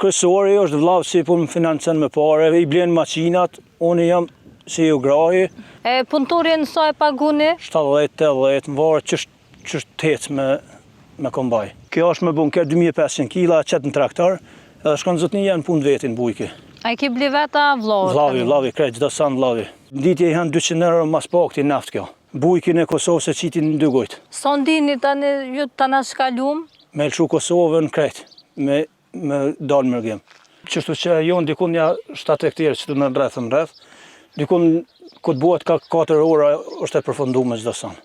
kryesori është vllav si po më financon me parë, i blen makinat, unë jam si u grahi. E punëtorin sa e paguni? 70-80, më varet ç'është tec me kombaj. Kjo është me bunker 2500 kg, qet në traktor, edhe shkon zotnia në punë vetin bujke. A i ki bli veta vllavët? Vllavi, krejt, çdo san vllavi. Ditje i han 200 euro mas pakti naft kjo. Bujkin e Kosovës e qitin në 2 gojt. Sa ndini tani ju ta na shkalum? Me lëshu Kosovën krejt, me dalë mërgjem. Qështu që jonë dikun nja 7 hektarë që të në rreth, dikun këtë buhet ka 4 ora është e përfundu me çdo san.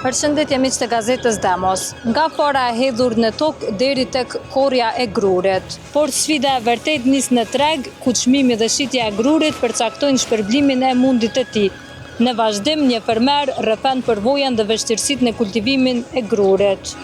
Përshëndetje miq të gazetës Demos. Nga fara e hedhur në tokë deri tek korrja e grurit. Por sfida e vërtet nis në treg, ku çmimi dhe shitja e grurit përcaktojnë shpërblimin e mundit të tij. Në vazhdim, një fermer rrëfen përvojën dhe vështirësitë në kultivimin e grurit.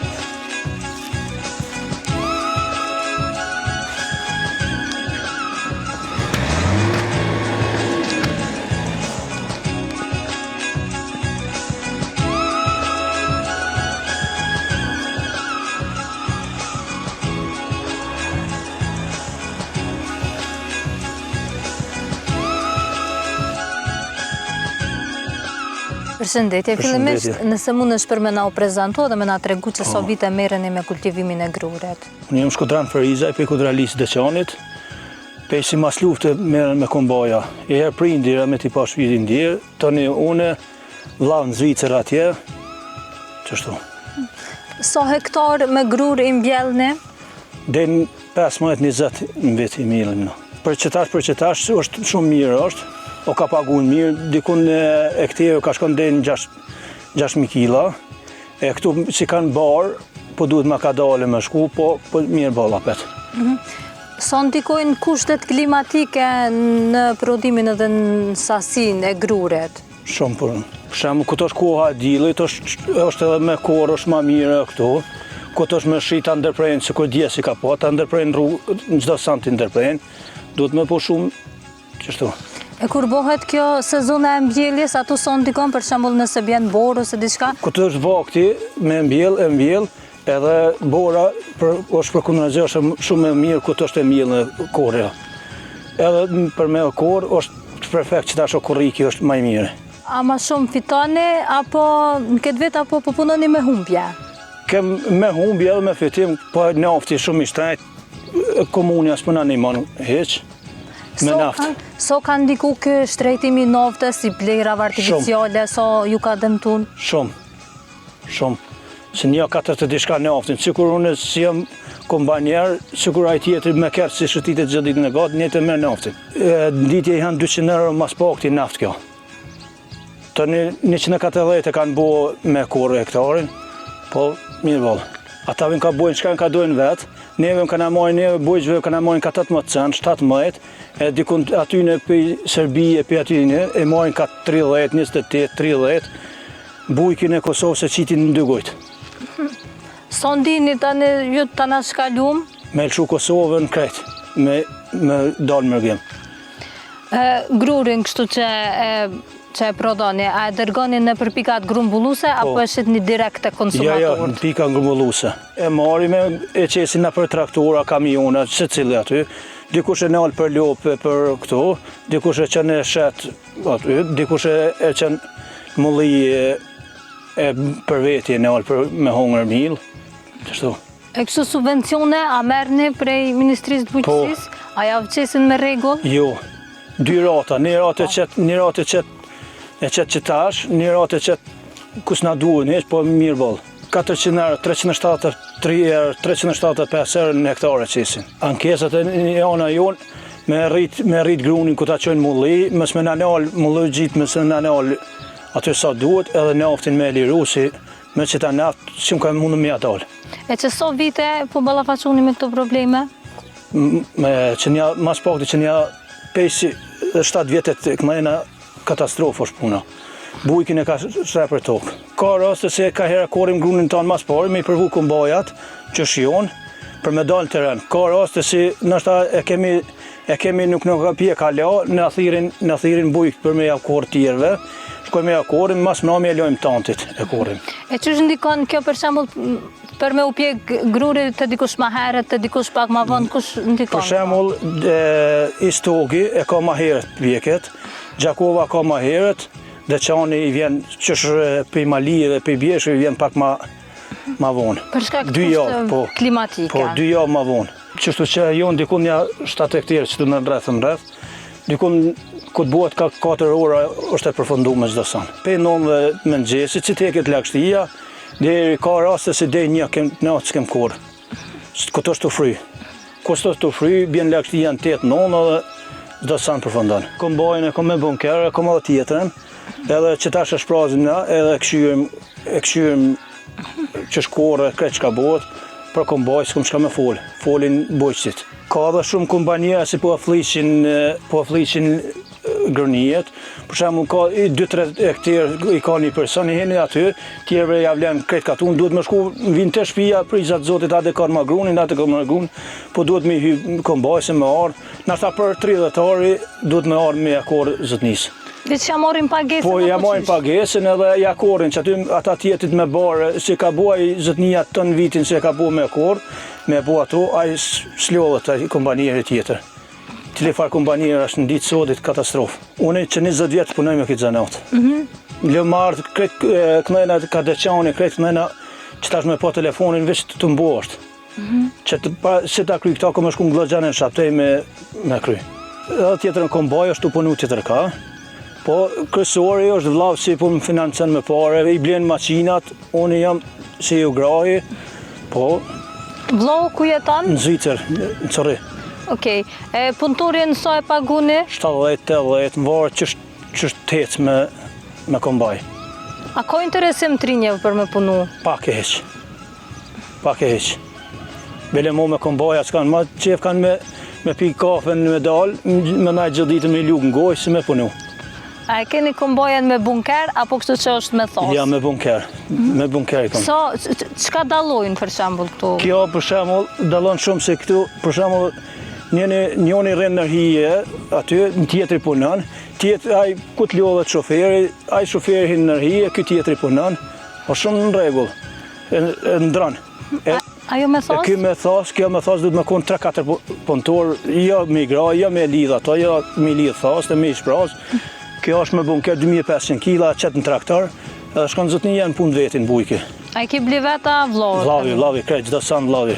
Përshëndetje, fillimisht nëse mund është për me na u prezanto dhe me na tregu që sa vite merreni me kultivimin e grurit. Unë jam Shkodran Fërizaj, pe Kudralis Deçanit, pe si mas lufte merren me kombaja. E herë prindira me t'i pash vitin djerë, tani une vllav në Zvicër atje, qështu. Sa hektar me grur i mbjellni? Den 15-20 në vit i mirën. Për qëtash është shumë mirë është. O ka pagun mirë, dikun e këteve ka shkon deri në 6.000 kg. E këtu si kanë barë, po duhet ma ka dale me shku, po mirë balla pet. Sa ndikojnë kushtet klimatike në prodhimin edhe në sasinë e grurit? Shumë për. Për shembull, këtu është koha e diellit, është edhe me korë, është ma mirë këtu. Këtu është me shi ta ndërprejnë, sikur dje si ka po, ta ndërprejnë rrugë, në çdo sant i ndërprejnë. Duhet me po shumë qështu. E kur bëhet kjo sezona e mbjelljes, ato sa ndikon për shembull nëse bjen borë ose diçka? Këtë është vakti me mbjell, edhe bora është për kundërzi është shumë e mirë këtë është e mbjell në korja. Edhe për me korë është perfekt që tash korriki është më i mirë. A ma shumë fitoni apo në këtë vit apo po punoni me humbje? Kem me humbje edhe me fitim, po nafti shumë i shtrenjtë, komunja s'po na ndihmon hiç. Me naftë. So ka ndiku kë shtrejtimi i naftës, si blerave artificiale, so ju ka dëmtuar? Shumë. Se një 4 të diçka naftin, sikur unë si jam kombanjer, sikur ai tjetër me kërë si shëtitet gjithë ditën e gatë, një të merr naftin. Ditje i han 200 euro mas pakti naft kjo. Tani 140 e kanë bo me korë hektarin, po mirë vallë. Ata vjen ka bojnë çka ka dojnë vetë, neve më kanë marrë neve bujqve kanë marrë ka 18 cent, 17, e dikun aty në Serbi e pe aty e marrin ka 30, 28, 30, bujkin e Kosovës e qitin në 2 gojt. Sa ndini tani ju ta na shkalum? Me lëshu Kosovën krejt, me dalë mërgjem. Grurin kështu që e prodhoni, a e dërgoni në për pikat grumbulluese apo e shitni direkt te konsumatorët? Jo, në pika grumbulluese. E marrim e qesin në për traktora, kamiona, secili aty. Dikush e nal për lopë për këtu, dikush e qenë shet aty, dikush e qenë mulli e për veti e nal për me hongër mil. Kështu. E kështu subvencione a merrni prej Ministrisë të Bujqësisë? A ja vqesin me rregull? Jo. 2 rata, një ratë e qetë që tash, një ratë e qetë kus na duhen heq, po mirë ballë. 400 euro, 375 euro në hektare qesin. Ankesat e jana jonë me rrit grunin ku ta qojnë mulli, mës me nanal mulli gjitë, mës me nanal aty sa duhet, edhe naftin me liru si me që ta naft, që më ka mundu me atalë. E që so vite po ballafaquni me këto probleme? Që nja, mas pakti që nja 7 vjetet e këmajna katastrofë është puna. Bujkin e ka shre për tokë. Ka raste se ka hera korim grunin tanë mas pari, me i përvu këmbajat, që shion, për me dalë në teren. Ka raste si nështë e kemi nuk ka pje kala, në thirin bujk për me jakor tjerve, shkoj me jakorin, mas mrami e lojmë tantit e korin. E ç'është ndikon kjo për shembull për me u pjek grurit të dikush ma herët, të dikush pak ma vonë, kush ndikon? Për shembull, Istogi e ka ma herët pjeket, Gjakova ka ma herët, Deçani i vjen qësh për Malije dhe për Bjeshë i vjen pak ma vonë. Për shkak të kushteve klimatike. Po, 2 javë ma vonë. Qështu që jo ndikun nja 7 hektarë që të në rreth, ndikun këtë buhet ka 4 ora është e përfundu me çdo san. Pe 9 mëngjesit që teket lagështia, deri ka raste se deri 1 natë s'kem korë. Këto është të fry. Kështë është të fry, bjen lagështia në 8-9 dhe çdo san përfundon. Kombajnë e kom me bunker, e kom edhe tjetërën, edhe që tash e shprazim na, edhe këshyrim që shkore, kretë që ka bëhet, për kombaj s'kom qka me folin bojqësit. Ka dhe shumë kombanjera si po afliqin grënijet, për shembull ka 2-3 hektarë i ka një person, i heni aty, tjerëve javlen kretë katun, duhet me shku, vinë të shpia, prizat zotit, ate ka ma grunin, ate ka ma grunin, po duhet me hy kombaj se me ardhë, nashta për 30 ari, duhet me ardhë me jakor zëtnisë. Ditë që morin pagesën? Po, ja morin pagesën edhe jakorin, që aty ata tjetit me barë, si ka buaj zëtnia të në vitin se ka bu me jakor, me bu ato, a i slodhët a kombanjeri tjetër. Cili farë kombanjeri është në ditë sotit katastrofë. Unë që 20 vjetë punoj me këtë zanatë. Lëmarë, kretë kënajna ka Deçani, kretë kënajna që tash me po telefonin veç të mboshtë. Që si ta kry këta, ko me shku në Glogjanin Shaptej me kry. Edhe tjetër në kombaj është të punu tjetër ka. Po, kryesori është vllavë si po më financen me pare, i blenë maçinat, unë jam si ju grahi, po... Vllau ku jeton? Në Zvicër, në Corri. Okej. E punëtorin sa e paguni? 70-80, më varë që është tecë me kombaj. A ka interesim të rinjeve për me punu? Pak e heq. Pak e heq. Bele mo me kombaja s'kanë, ma qef kanë me pi kafen me dalë, me najtë gjithë ditën me lukë në gojë, si me punu. A e keni kombojen me bunker, apo kështu që është me thosë? Ja, me bunker. Me bunker i kom. Çka dallojnë për shembull këtu? Kjo për shembull dallon shumë se këtu, për shembull, njëri rren në hije, aty në tjetri punon, ai ku të lodhet shoferi, ai shoferi hin në hije, ky tjetri punon, po shumë në rregull. E ndron. Ajo me thosë? Kjo me thosë duhet me konë 3-4 punëtor, jo me gra, jo me lidh ato, jo me lidh thosë, me shpraz. Kjo është me bunker 2500 kg, qëtë në traktor, edhe shkon zotnia në punë vetin bujke. A i ki bli veta vllavë? Vllavi, krejt, çdo san vllavi.